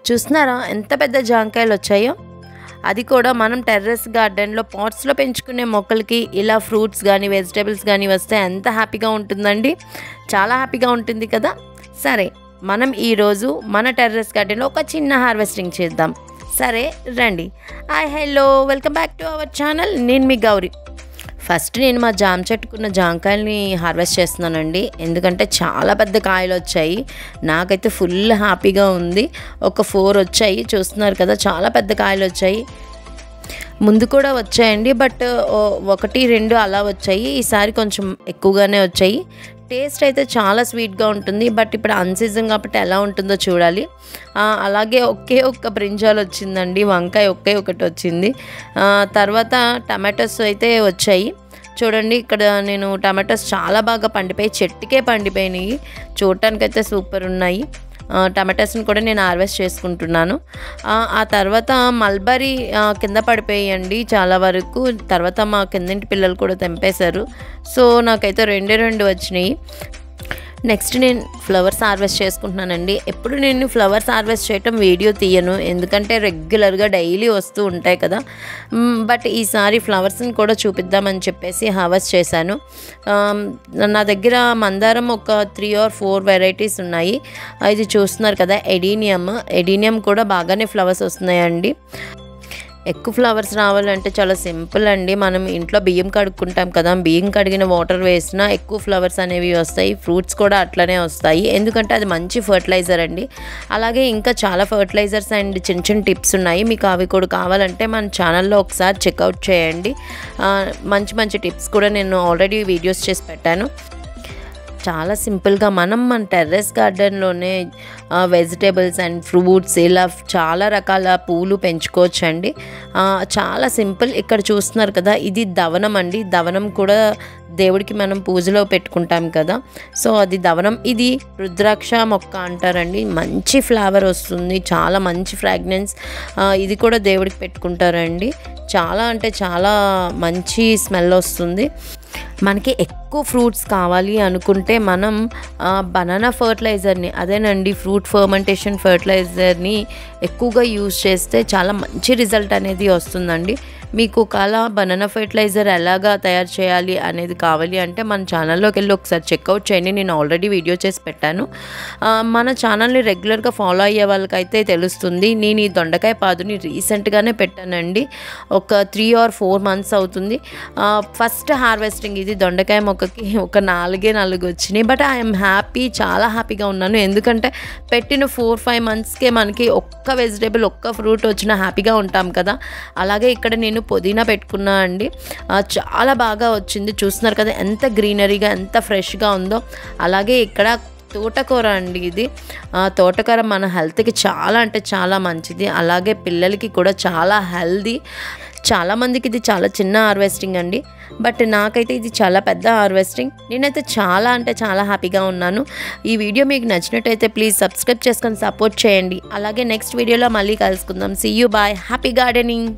చూస్తున్నారా ఎంత పెద్ద జాంకాయలు వచ్చాయో. అది కూడా మనం టెర్రస్ గార్డెన్లో పాట్స్లో పెంచుకునే మొక్కలకి ఇలా ఫ్రూట్స్ కానీ వెజిటేబుల్స్ కానీ వస్తే ఎంత హ్యాపీగా ఉంటుందండి. చాలా హ్యాపీగా ఉంటుంది కదా. సరే, మనం ఈరోజు మన టెర్రస్ గార్డెన్లో ఒక చిన్న హార్వెస్టింగ్ చేద్దాం. సరే రండి. Hi, hello, welcome back to our channel. నేను మీ గౌరీ. ఫస్ట్ నేను మా జామ చెట్టుకున్న జామకాయలని హార్వెస్ట్ చేస్తున్నానండి. ఎందుకంటే చాలా పెద్ద కాయలు వచ్చాయి. నాకైతే ఫుల్ హ్యాపీగా ఉంది. ఒక 4 వచ్చాయి, చూస్తున్నారు కదా, చాలా పెద్ద కాయలు వచ్చాయి. ముందు కూడా వచ్చాయండి, బట్ 1, 2 అలా వచ్చాయి. ఈసారి కొంచెం ఎక్కువగానే వచ్చాయి. టేస్ట్ అయితే చాలా స్వీట్గా ఉంటుంది. బట్ ఇప్పుడు అన్సీజన్ కాబట్టి ఎలా ఉంటుందో చూడాలి. అలాగే ఒక్క బ్రింజాల్ వచ్చిందండి, వంకాయ ఒకటి వచ్చింది. తర్వాత టమాటోస్ అయితే వచ్చాయి. చూడండి, ఇక్కడ నేను టమాటోస్ చాలా బాగా పండిపోయి, చెట్టుకే పండిపోయినాయి. చూడటానికైతే సూపర్ ఉన్నాయి. టమాటాస్ని కూడా నేను హార్వెస్ట్ చేసుకుంటున్నాను. ఆ తర్వాత మల్బరీ కింద పడిపోయాయండి చాలా వరకు. తర్వాత మా కిందింటి పిల్లలు కూడా తెంపేశారు. సో నాకైతే 2 వచ్చినాయి. నెక్స్ట్ నేను ఫ్లవర్స్ హార్వెస్ట్ చేసుకుంటున్నానండి. ఎప్పుడు నేను ఫ్లవర్స్ హార్వెస్ట్ చేయటం వీడియో తీయను, ఎందుకంటే రెగ్యులర్గా డైలీ వస్తూ ఉంటాయి కదా. బట్ ఈసారి ఫ్లవర్స్ని కూడా చూపిద్దామని చెప్పేసి హార్వెస్ట్ చేశాను. నా దగ్గర మందారం ఒక 3 or 4 వెరైటీస్ ఉన్నాయి. ఇది చూస్తున్నారు కదా, ఎడీనియం కూడా బాగానే ఫ్లవర్స్ వస్తున్నాయండి. ఎక్కువ ఫ్లవర్స్ రావాలంటే చాలా సింపుల్ అండి. మనం ఇంట్లో బియ్యం కడుక్కుంటాం కదా, బియ్యం కడిగిన వాటర్ వేసినా ఎక్కువ ఫ్లవర్స్ అనేవి వస్తాయి. ఫ్రూట్స్ కూడా అట్లనే వస్తాయి, ఎందుకంటే అది మంచి ఫర్టిలైజర్ అండి. అలాగే ఇంకా చాలా ఫర్టిలైజర్స్ అండ్ చిన్న టిప్స్ ఉన్నాయి. మీకు అవి కూడా కావాలంటే మన ఛానల్లో ఒకసారి చెక్అవుట్ చేయండి. మంచి టిప్స్ కూడా నేను ఆల్రెడీ వీడియోస్ చేసి పెట్టాను. చాలా సింపుల్గా మనం మన టెర్రస్ గార్డెన్లోనే వెజిటేబుల్స్ అండ్ ఫ్రూట్స్ ఇలా చాలా రకాల పూలు పెంచుకోవచ్చు అండి. చాలా సింపుల్. ఇక్కడ చూస్తున్నారు కదా, ఇది దవనం అండి. దవనం కూడా దేవుడికి మనం పూజలో పెట్టుకుంటాం కదా, సో అది దవనం. ఇది రుద్రాక్ష మొక్క అంటారండి. మంచి ఫ్లేవర్ వస్తుంది, చాలా మంచి ఫ్రాగ్రెన్స్. ఇది కూడా దేవుడికి పెట్టుకుంటారండి. చాలా అంటే చాలా మంచి స్మెల్ వస్తుంది. మనకి ఎక్కువ ఫ్రూట్స్ కావాలి అనుకుంటే మనం బనానా ఫర్టిలైజర్ని, అదేనండి ఫ్రూట్ ఫర్మెంటేషన్ ఫర్టిలైజర్ని ఎక్కువగా యూజ్ చేస్తే చాలా మంచి రిజల్ట్ అనేది వస్తుందండి. మీకు ఒకవేళ బనానా ఫర్టిలైజర్ ఎలాగా తయారు చేయాలి అనేది కావాలి అంటే మన ఛానల్లోకి వెళ్ళి ఒకసారి చెక్అవుట్ చేయండి. నేను ఆల్రెడీ వీడియో చేసి పెట్టాను. మన ఛానల్ని రెగ్యులర్గా ఫాలో అయ్యే వాళ్ళకైతే తెలుస్తుంది. నేను ఈ దొండకాయ పాదుని రీసెంట్గానే పెట్టానండి. ఒక 3 or 4 months అవుతుంది. ఫస్ట్ హార్వెస్టింగ్ ఇది. దొండకాయ మొక్కకి ఒక 4 వచ్చినాయి. బట్ ఐఎమ్ హ్యాపీ, చాలా హ్యాపీగా ఉన్నాను. ఎందుకంటే పెట్టిన 4-5 monthsకే మనకి ఒక్క వెజిటేబుల్, ఒక్క ఫ్రూట్ వచ్చినా హ్యాపీగా ఉంటాం కదా. అలాగే ఇక్కడ నేను పుదీనా పెట్టుకున్నా అండి. చాలా బాగా వచ్చింది. చూస్తున్నారు కదా ఎంత గ్రీనరీగా, ఎంత ఫ్రెష్గా ఉందో. అలాగే ఇక్కడ తోటకూర అండి. ఇది తోటకూర మన హెల్త్కి చాలా అంటే చాలా మంచిది. అలాగే పిల్లలకి కూడా చాలా హెల్దీ. చాలామందికి ఇది చాలా చిన్న హార్వెస్టింగ్ అండి, బట్ నాకైతే ఇది చాలా పెద్ద హార్వెస్టింగ్. నేనైతే చాలా అంటే చాలా హ్యాపీగా ఉన్నాను. ఈ వీడియో మీకు నచ్చినట్టయితే ప్లీజ్ సబ్స్క్రైబ్ చేసుకొని సపోర్ట్ చేయండి. అలాగే నెక్స్ట్ వీడియోలో మళ్ళీ కలుసుకుందాం. See you, bye, happy gardening.